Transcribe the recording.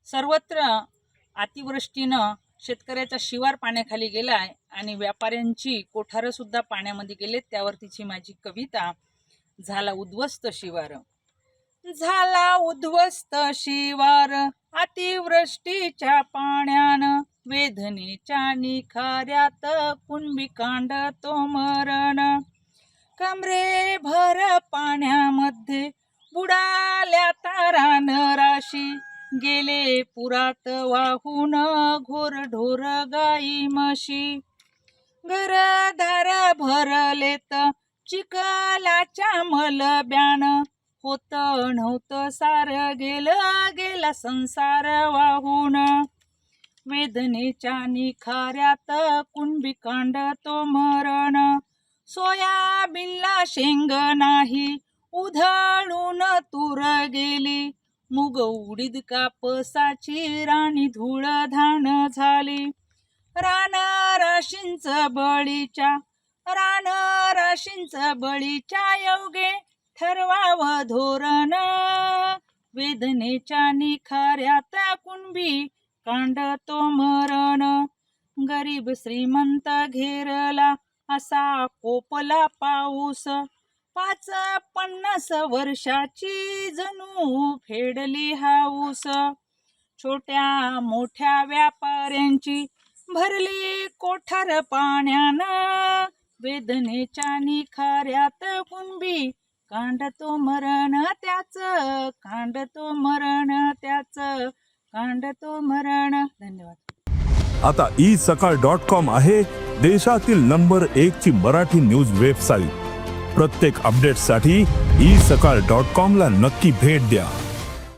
सर्वत्र अतिवृष्टीनं शेतकऱ्याचा शिवार पाण्याखाली गेलाय आणि व्यापाऱ्यांची कोठारं सुद्धा पाण्यामध्ये गेलेत। त्यावरतीची माझी कविता, झाला उद्ध्वस्त शिवार। झाला उद्ध्वस्त शिवार अतिवृष्टीच्या पाण्यानं, वेदनेच्या निखाऱ्यात कुणबी कांडतो मरण। कमरे भर पाण्यामध्ये बुडाल्या तारा नराशी, गेले पुरात वाहून घोर ढोर गाई म्हशी। घरदार भरलेत चिखलाच्या मलब्यानं, होत नव्हतं सार गेला संसार वाहून। वेदनेच्या निखाऱ्यात कुणबी कांडतो मरण, सोयाबीनला शेंग नाही उधळून तूर गेली, मुग उडीद कापसाची राणी धूळ धान झाली। रान राशींच बळीच्या योगे ठरवावं धोरण, वेदनेच्या निखाऱ्यात कुणबी कांडतो मरण। गरीब श्रीमंत घेरला असा कोपला पाऊस, 50 वर्षाची जणू फेडली हाऊस। छोट्या मोठ्या व्यापाऱ्यांची भरली कोठार पाण्यानं, वेदनेच्या निखाऱ्यात कुणबी कांडतो मरण त्याचं, कांडतो मरण त्याचं, कांडतो मरण। धन्यवाद। आता isakal.com आहे देशातील नंबर 1 ची मराठी न्यूज वेबसाईट। प्रत्येक अपडेटसाठी isakal.com ला नक्की भेट द्या।